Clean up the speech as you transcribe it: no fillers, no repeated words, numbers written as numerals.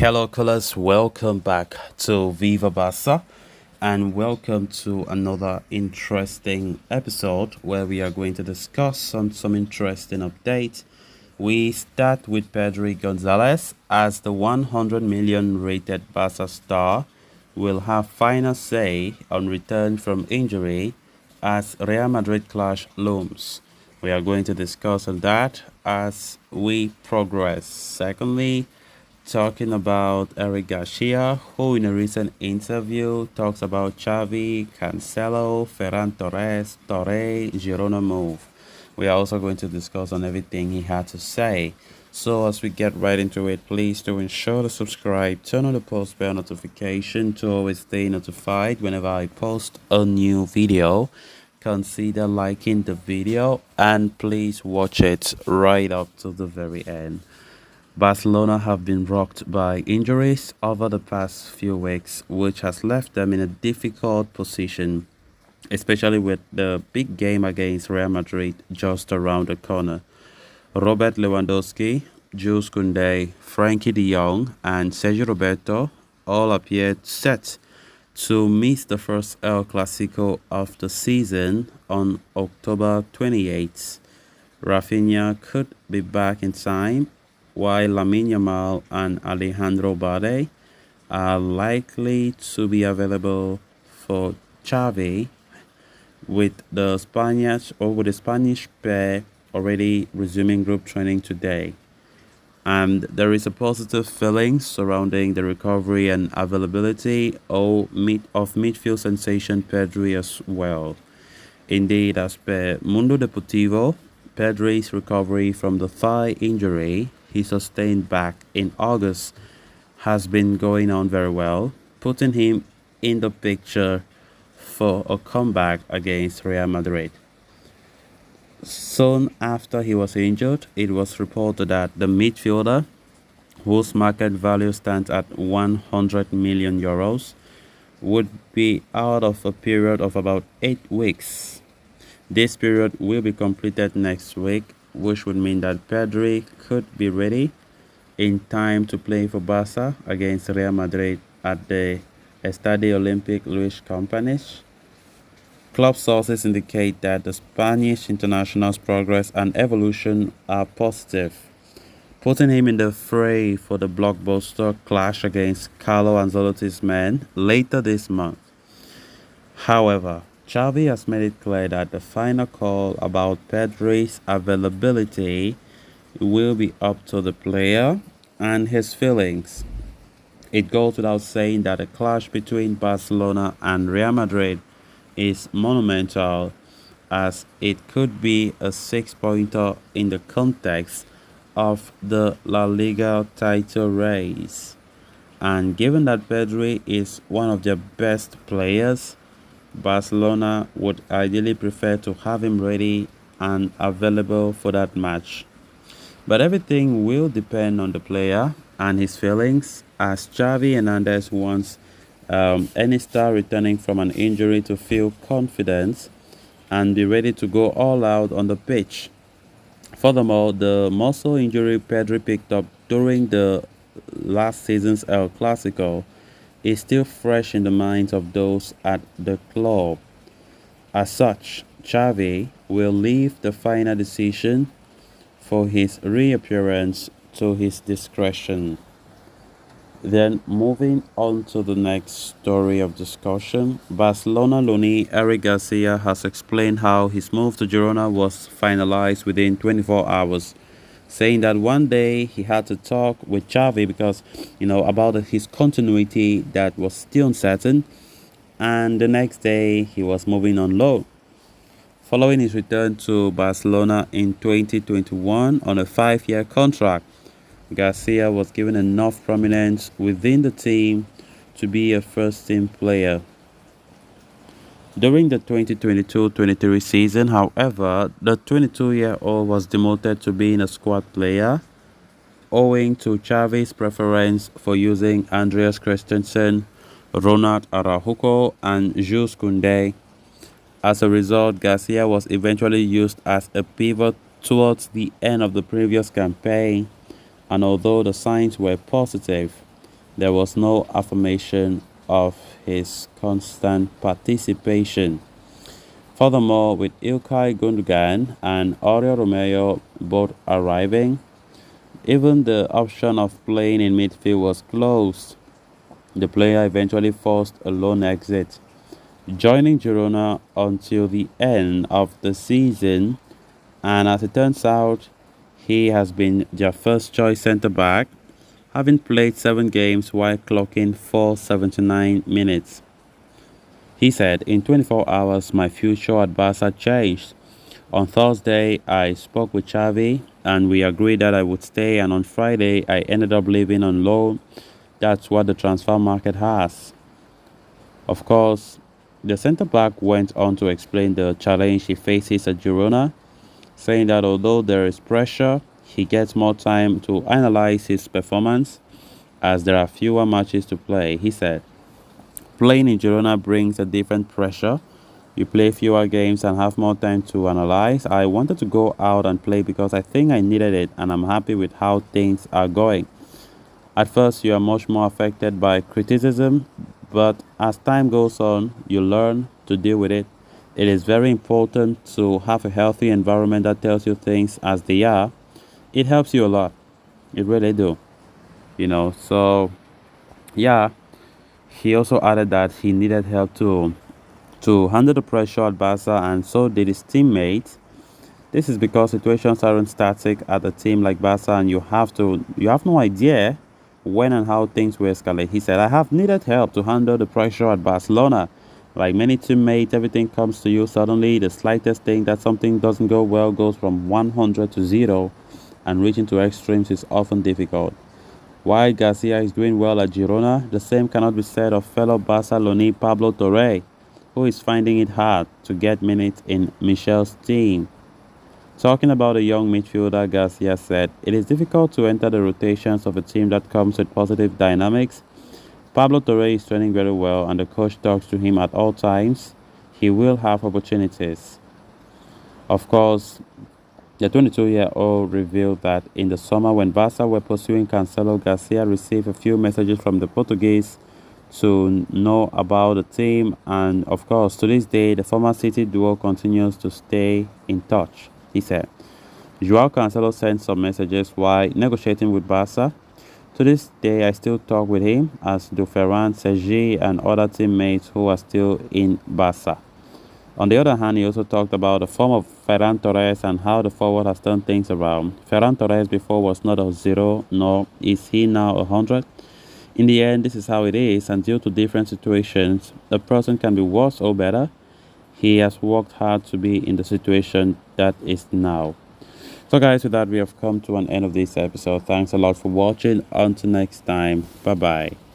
Hello, colors. Welcome back to Viva Barca, and welcome to another interesting episode where we are going to discuss on some interesting updates. We start with Pedri Gonzalez as the 100 million rated Barca star will have final say on return from injury as Real Madrid clash looms. We are going to discuss on that as we progress. Secondly, talking about Eric Garcia, who in a recent interview talks about Xavi, Cancelo, Ferran Torre, Girona move. We are also going to discuss on everything he had to say. So as we get right into it, please do ensure to subscribe, turn on the post bell notification to always stay notified whenever I post a new video. Consider liking the video and please watch it right up to the very end. Barcelona have been rocked by injuries over the past few weeks, which has left them in a difficult position, especially with the big game against Real Madrid just around the corner. Robert Lewandowski, Jules Koundé, Frankie de Jong, and Sergio Roberto all appeared set to miss the first El Clasico of the season on October 28th. Rafinha could be back in time, while Lamine Yamal and Alejandro Balde are likely to be available for Xavi, with the Spanish pair already resuming group training today. And there is a positive feeling surrounding the recovery and availability of midfield sensation Pedri as well. Indeed, as per Mundo Deportivo, Pedri's recovery from the thigh injury he sustained back in August has been going on very well, putting him in the picture for a comeback against Real Madrid. Soon after he was injured, it was reported that the midfielder, whose market value stands at 100 million euros, would be out of a period of about 8 weeks. This period will be completed next week, which would mean that Pedri could be ready in time to play for Barca against Real Madrid at the Estadio Olympic Luis Companys. Club sources indicate that the Spanish international's progress and evolution are positive, putting him in the fray for the blockbuster clash against Carlo Ancelotti's men later this month. However, Xavi has made it clear that the final call about Pedri's availability will be up to the player and his feelings. It goes without saying that the clash between Barcelona and Real Madrid is monumental, as it could be a six-pointer in the context of the La Liga title race. And given that Pedri is one of their best players, Barcelona would ideally prefer to have him ready and available for that match. But everything will depend on the player and his feelings, as Xavi Hernandez wants any star returning from an injury to feel confident and be ready to go all out on the pitch. Furthermore, the muscle injury Pedri picked up during the last season's El Clasico is still fresh in the minds of those at the club. As such, Xavi will leave the final decision for his reappearance to his discretion. Then, moving on to the next story of discussion, Barcelona loanee Eric Garcia has explained how his move to Girona was finalized within 24 hours, saying that one day he had to talk with Xavi because, about his continuity that was still uncertain, and the next day he was moving on loan. Following his return to Barcelona in 2021 on a 5-year contract, Garcia was given enough prominence within the team to be a first-team player. During the 2022-23 season, however, the 22-year-old was demoted to being a squad player, owing to Xavi's preference for using Andreas Christensen, Ronald Araujo, and Jules Koundé. As a result, Garcia was eventually used as a pivot towards the end of the previous campaign, and although the signs were positive, There was no affirmation of his constant participation. Furthermore, with Ilkay Gundogan and Aurelio Romeo both arriving, even the option of playing in midfield was closed. The player eventually forced a loan exit, joining Girona until the end of the season, and as it turns out, he has been their first choice centre back, having played 7 games while clocking 479 minutes. He said, "In 24 hours, my future at Barca changed. On Thursday, I spoke with Xavi and we agreed that I would stay, and on Friday, I ended up leaving on loan. That's what the transfer market has." Of course, the centre back went on to explain the challenge he faces at Girona, saying that although there is pressure, he gets more time to analyze his performance as there are fewer matches to play. He said, "Playing in Girona brings a different pressure. You play fewer games and have more time to analyze. I wanted to go out and play because I think I needed it, and I'm happy with how things are going. At first, you are much more affected by criticism, but as time goes on, you learn to deal with it. It is very important to have a healthy environment that tells you things as they are. It helps you a lot. It really do. So yeah, he also added that he needed help to handle the pressure at Barca, and so did his teammates. This is because situations aren't static at a team like Barca, and you have no idea when and how things will escalate. He said, "I have needed help to handle the pressure at Barcelona. Like many teammates, everything comes to you suddenly. The slightest thing that something doesn't go well goes from 100 to 0, and reaching to extremes is often difficult." While Garcia is doing well at Girona, the same cannot be said of fellow Barcelona Pablo Torre, who is finding it hard to get minutes in Michel's team. Talking about a young midfielder, Garcia said, "It is difficult to enter the rotations of a team that comes with positive dynamics. Pablo Torre is training very well and the coach talks to him at all times. He will have opportunities." Of course, the 22-year-old revealed that in the summer when Barca were pursuing Cancelo, Garcia received a few messages from the Portuguese to know about the team, and of course, to this day, the former City duo continues to stay in touch. He said, "Joao Cancelo sent some messages while negotiating with Barca. To this day, I still talk with him, as do Ferran, Sergi, and other teammates who are still in Barca." On the other hand, he also talked about the form of Ferran Torres and how the forward has turned things around. "Ferran Torres before was not a 0, nor is he now 100. In the end, this is how it is, and due to different situations, a person can be worse or better. He has worked hard to be in the situation that is now." So guys, with that, we have come to an end of this episode. Thanks a lot for watching. Until next time, bye bye.